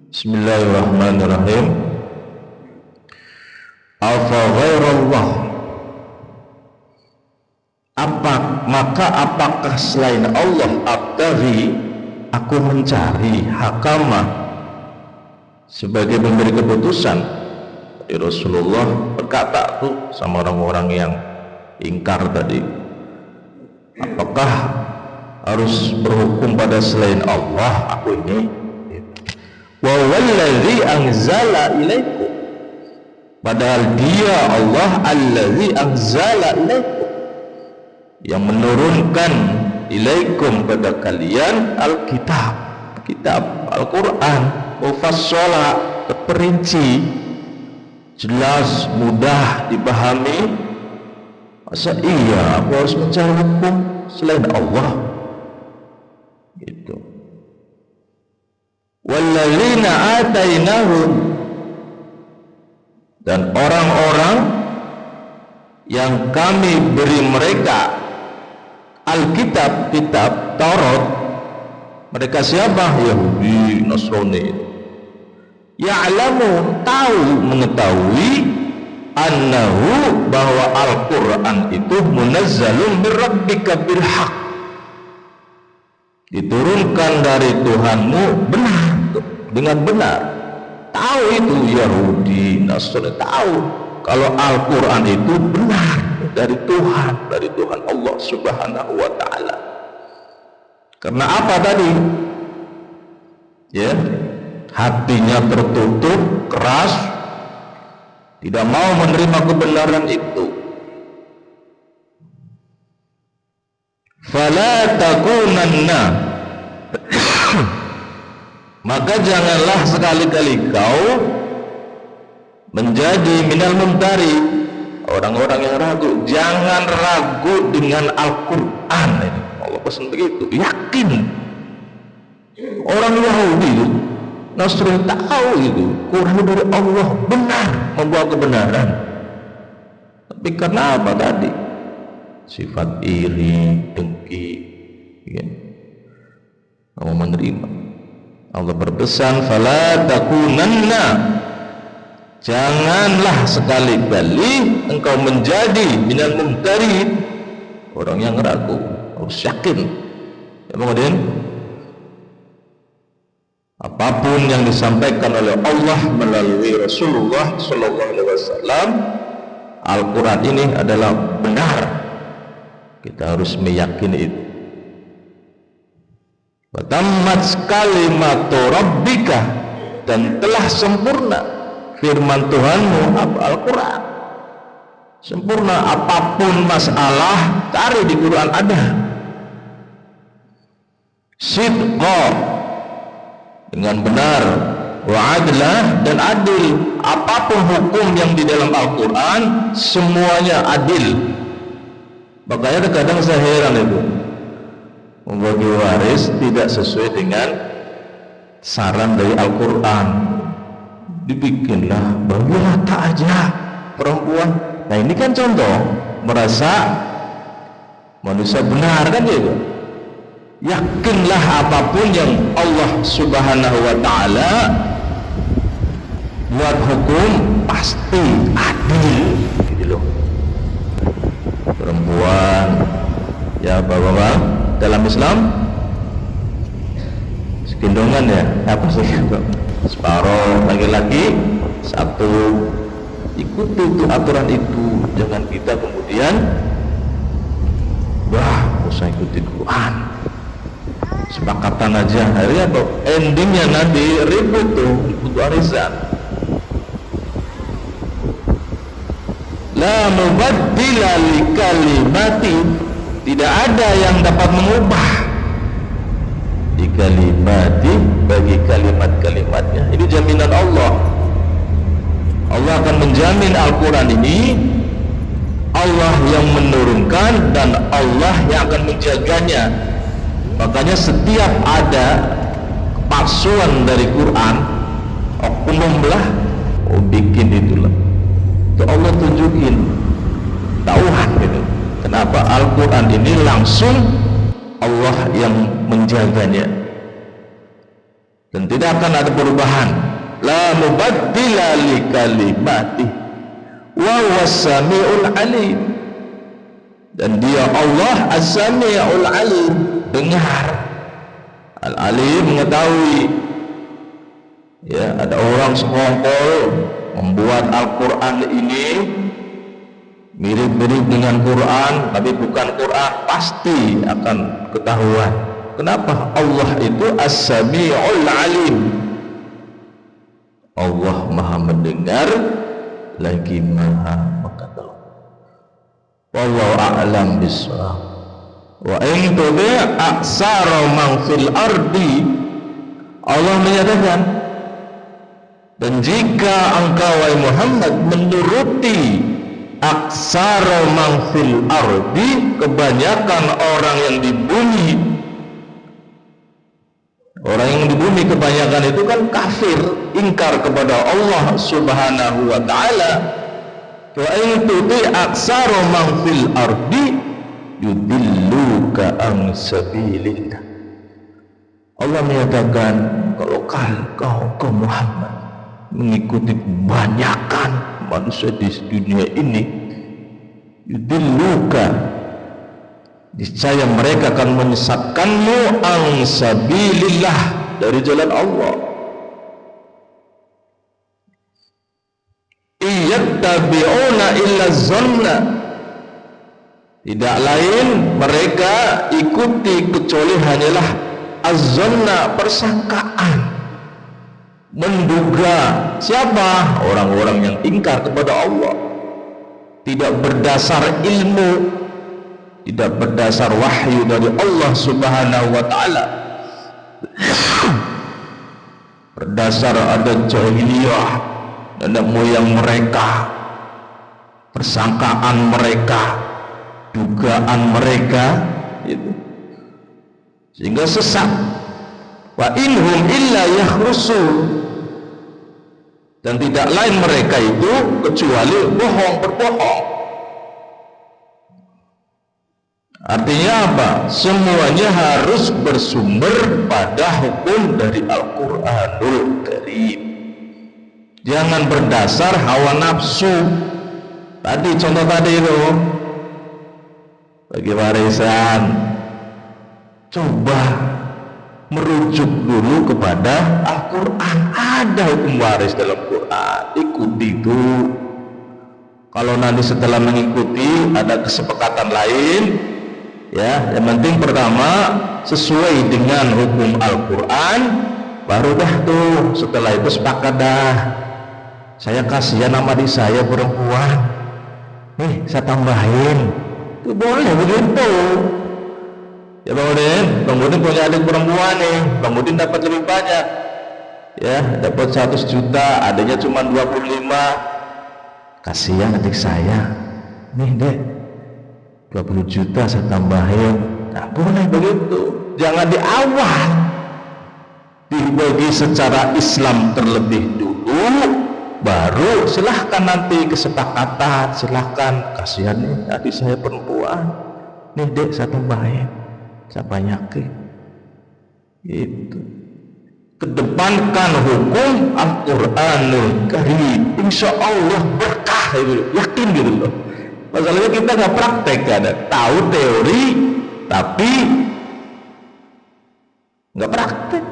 Bismillahirrahmanirrahim. Afa ghairallah, apakah selain Allah abtaghi, aku mencari hakama, sebagai pemberi keputusan. Rasulullah berkata tuh sama orang-orang yang ingkar tadi, apakah harus berhukum pada selain Allah aku ini? Wa wallazi anzala ilaikum, padahal dia Allah allazi anzala ilaikum, yang menurunkan ilaikum pada kalian alkitab, kitab Al-Quran, mufassala, terperinci, jelas, mudah dipahami. Masa iya aku harus mencari hukum selain Allah? Gitu. Walladzina atainahum, dan orang-orang yang kami beri mereka Alkitab, kitab Taurat. Mereka siapa? Yahudi, Nasrani. Ya'lamun, mengetahui, annahu, bahwa Al-Quran itu munazzalun min rabbika bil haq, diturunkan dari Tuhanmu benar, dengan benar. Tahu itu Yahudi, Nasrani, tahu kalau Al-Quran itu benar dari Tuhan Allah Subhanahu wa ta'ala. Karena apa tadi? Ya, hatinya tertutup, keras, tidak mau menerima kebenaran itu. Fala takunanna, maka janganlah sekali-kali kau menjadi minal mumtari, orang-orang yang ragu. Jangan ragu dengan Al-Quran. Allah pesan begitu, yakin. Orang Yahudi itu, Nasrani tahu itu Quran dari Allah, benar, membawa kebenaran. Tapi karena apa tadi? Sifat iri, dengki, ya, mau menerima. Allah berpesan, fala takunanna, janganlah sekali-kali engkau menjadi minal mumtarin, orang yang ragu. Harus yakin. Kemudian apapun yang disampaikan oleh Allah melalui Rasulullah Sallallahu Alaihi Wasallam, Al-Quran ini adalah benar. Kita harus meyakini itu. Watammat kalimatu rabbika, dan telah sempurna firman Tuhanmu, Al-Quran. Sempurna, apapun masalah cari di Quran ada. Sidqa, dengan benar, wa adlah, dan adil. Apapun hukum yang di dalam Al-Quran semuanya adil. Makanya kadang saya heran itu, membagi waris tidak sesuai dengan saran dari Al-Quran. Dibikinlah bagi rata aja perempuan. Nah ini kan contoh merasa manusia benar kan gitu. Yakinlah apapun yang Allah Subhanahu wa ta'ala buat hukum pasti adil gitu loh. Perempuan, ya bapak-bapak, dalam Islam segendongan ya, apa sih, separuh laki-laki, satu. Ikuti itu aturan itu, jangan kita kemudian wah usah ikuti Quran, sepakatan aja, akhirnya endingnya nanti ribut arisan. La mubaddila li kalimati, tidak ada yang dapat mengubah di kalimati, bagi kalimat-kalimatnya. Ini jaminan Allah. Allah akan menjamin Al-Quran ini, Allah yang menurunkan dan Allah yang akan menjaganya. Makanya setiap ada kepalsuan dari Quran, oknum lah, bikin itulah, itu Allah tunjukin tauhan gitu. Kenapa? Al-Quran ini langsung Allah yang menjaganya. dan tidak akan ada perubahan. La mubaddila li kalimati wa huwas samiul alim. Dan dia Allah as-sami'ul alim, dengar, al-alim, mengetahui. Ya, ada orang sekongkol membuat Al-Quran ini mirip-mirip dengan Quran, tapi bukan Quran, pasti akan ketahuan. Kenapa? Allah itu as-sami'ul alim. Allah maha mendengar lagi maha mengetahui. Wallahu a'lam bishawab. Wa in tuti' aksara man fil ardi, Allah menyatakan, dan jika engkau wahai Muhammad menuruti aksara man fil ardi, kebanyakan orang yang di bumi. Orang yang di bumi kebanyakan itu kan kafir, ingkar kepada Allah Subhanahu wa ta'ala. Wa in tuti' aksara man fil ardi yudilluka an sabilillah. Allah menyatakan, kalau kau Muhammad mengikuti kebanyakan manusia di dunia ini, yudilluka, niscaya mereka akan menyesatkanmu an sabilillah, dari jalan Allah. Iyattabi'una illa zanna, tidak lain mereka ikuti kecuali hanyalah az-zanna, persangkaan, menduga. Siapa? Orang-orang yang ingkar kepada Allah, tidak berdasar ilmu, tidak berdasar wahyu dari Allah Subhanahu wa ta'ala, berdasar ada jahiliyah, nenek moyang mereka, persangkaan mereka, dugaan mereka itu, sehingga sesat. Wa inhum illa yakhrusun, dan tidak lain mereka itu kecuali berbohong. Artinya apa? Semuanya harus bersumber pada hukum dari Al-Quranul Karim. Jangan berdasar hawa nafsu. Tadi contoh tadi itu, bagi warisan, coba merujuk dulu kepada Al-Quran. Ada hukum waris dalam Quran, ikuti itu. Kalau nanti setelah mengikuti ada kesepakatan lain, ya, yang penting pertama sesuai dengan hukum Al-Quran, baru dah tuh, setelah itu sepakat dah. Saya kasihan sama adik saya perempuan, nih saya tambahin, itu boleh begitu. Ya Bang Udin punya adik perempuan nih, Bang Udin dapat lebih banyak, ya, dapat 100 juta, adanya cuma 25. Kasihan adik saya, nih dek, 20 juta saya tambahin. Nah, boleh begitu. Jangan di awal, dibagi secara Islam terlebih dulu, baru silahkan nanti kesepakatan. Silahkan, kasihan nih adik saya perempuan, nih dek saya tambahin, saya banyakin. Itu kedepankan hukum Al-Quranul Karim, insya Allah berkah, itu yakin gitu loh. Masalahnya kita nggak praktek, ada tahu teori tapi nggak praktek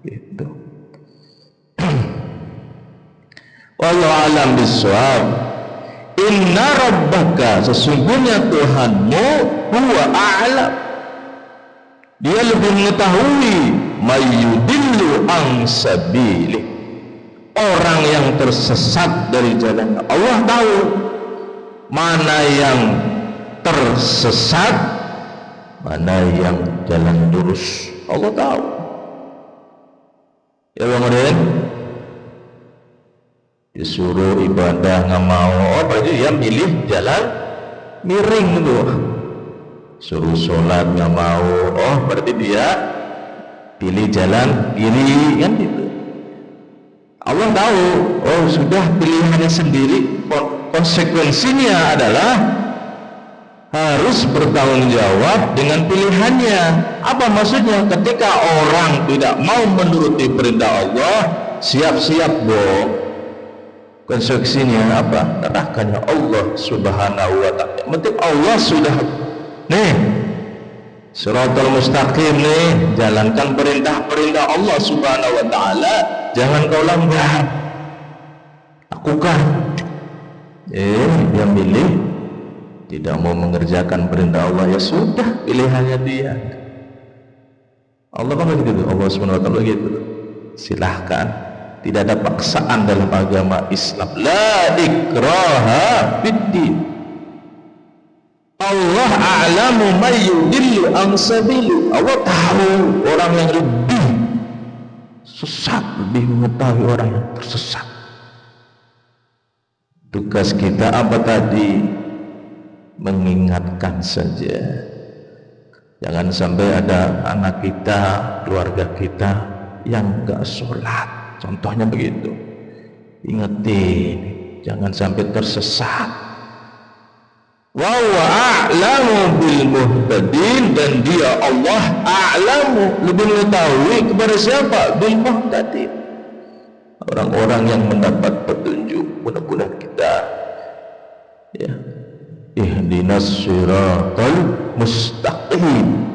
gitu. Wallahu a'lam bishawab. Inna rabbaka, sesungguhnya Tuhanmu, huwa a'lam, dia lebih mengetahui, mayyudillu an sabili, orang yang tersesat dari jalan Allah. Tahu mana yang tersesat, mana yang jalan lurus, Allah tahu. Ya Bang Udin, disuruh ibadah nggak mau, oh berarti dia milih jalan miring gitu. Suruh sholat nggak mau, oh berarti dia pilih jalan kiri, kan gitu. Allah tahu, oh sudah pilihannya sendiri. Konsekuensinya adalah harus bertanggung jawab dengan pilihannya. Apa maksudnya? Ketika orang tidak mau menuruti perintah Allah, siap-siap dong konsekuensinya apa? Nerakanya Allah Subhanahu wa ta'ala. Yang penting Allah sudah nih Shiratal Mustaqim nih, jalankan perintah-perintah Allah Subhanahu wa ta'ala, jangan kau langgar. Lakukan. Dia milih tidak mau mengerjakan perintah Allah, ya sudah, pilihannya dia. Allah kan begitu, Allah Subhanahu wa ta'ala begitu. Silahkan, tidak ada paksaan dalam agama Islam. La ikraha fiddin. Allah a'lamu may yudillu an sabili. Allah tahu orang yang lebih sesat, lebih mengetahui orang yang tersesat. Tugas kita apa tadi? Mengingatkan saja. Jangan sampai ada anak kita, keluarga kita yang gak sholat, contohnya begitu. Ingetin, jangan sampai tersesat. Wa huwa a'lamu bil muhtadin, dan dia Allah a'lamu, lebih mengetahui kepada siapa? Bil muhtadin, orang-orang yang mendapat petunjuk. Mudah-mudahan kita ya, ihdinas siratal mustaqim,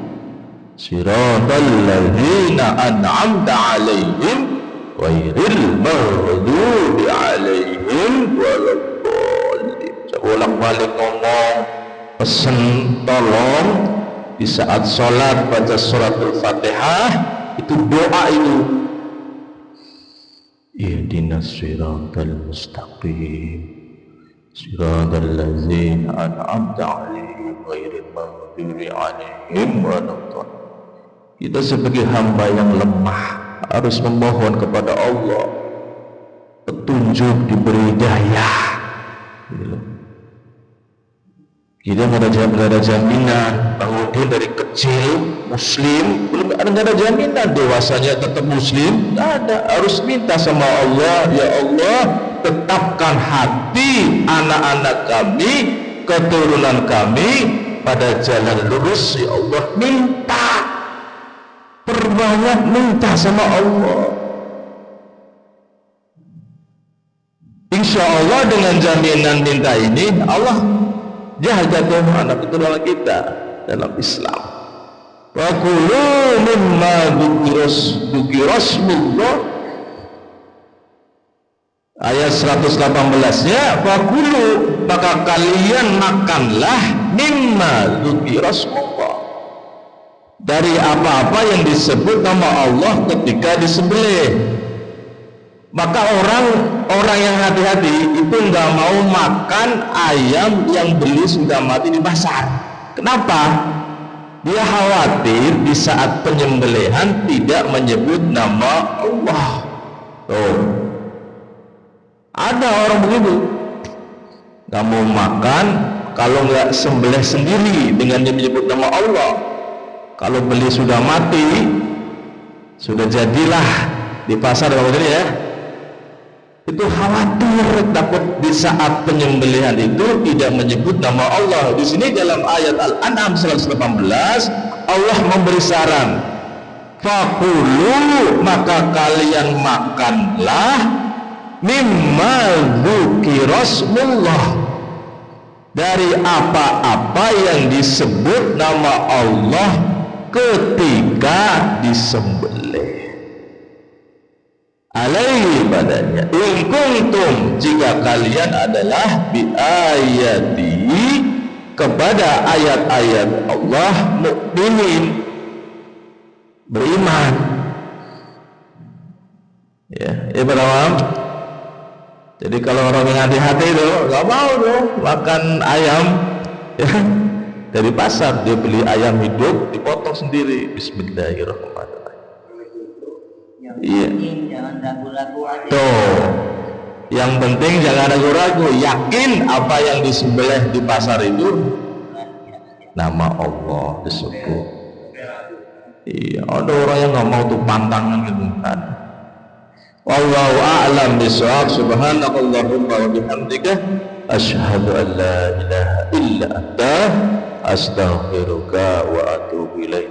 siratal ladzina an'amta 'alaihim ghairil maghdubi 'alaihim waladdallin. Saya bolak-balik ngomong, pesen tolong di saat sholat baca suratul Fatihah, itu doa itu. Ihdinas siratal mustaqim, siratal ladzina an'amta 'alaihim ghairil maghdubi 'alaihim waladdallin. Kita sebagai hamba yang lemah harus memohon kepada Allah petunjuk, diberi hidayah. Kita nggak ada jaminan bangun dia dari kecil muslim, belum ada jaminan dewasanya tetap muslim, nggak ada. Harus minta sama Allah, ya Allah, tetapkan hati anak-anak kami, keturunan kami pada jalan lurus, ya Allah. Minta, perbanyak minta sama Allah. Insya Allah dengan jaminan minta ini Allah jaga anak keturunan kita dalam Islam. Wa kulu mimma dzukirasmullah, ayat 118-nya, wa kulu, maka kalian makanlah, mimma dzukirasmullah, dari apa-apa yang disebut nama Allah ketika disembelih. Maka orang yang hati-hati itu nggak mau makan ayam yang beli sudah mati di pasar. Kenapa? Dia khawatir di saat penyembelihan tidak menyebut nama Allah. Tuh, ada orang begitu, nggak mau makan kalau nggak sembelih sendiri dengan dia menyebut nama Allah. Kalau beli sudah mati, sudah jadilah di pasar, ya, itu khawatir, takut di saat penyembelihan itu tidak menyebut nama Allah. Di sini dalam ayat Al-An'am 118 Allah memberi saran, fakulu, maka kalian makanlah, mimma dzukirasmullah, dari apa-apa yang disebut nama Allah ketika disembelih. Alaihi, padanya, in kuntum, jika kalian adalah biayati, kepada ayat-ayat Allah, mukminin, beriman. Ya, paham? Jadi kalau orang yang hati-hati itu nggak mau dong makan ayam ya, dari pasar, dia beli ayam hidup dipotong sendiri. Bismillahirrahmanirrahim. Iya. Jangan ragu-ragu aja. Tuh, yang penting jangan ragu-ragu, yakin apa yang disembelih di pasar itu nama Allah disebut. Iya, ada orang yang nggak mau tuh pantangan gitu kan. Wallahu a'lam bishawab. Subhanakallahumma wa bihamdika asyhadu an la ilaha illa anta astaghfiruka wa atubu ilaik.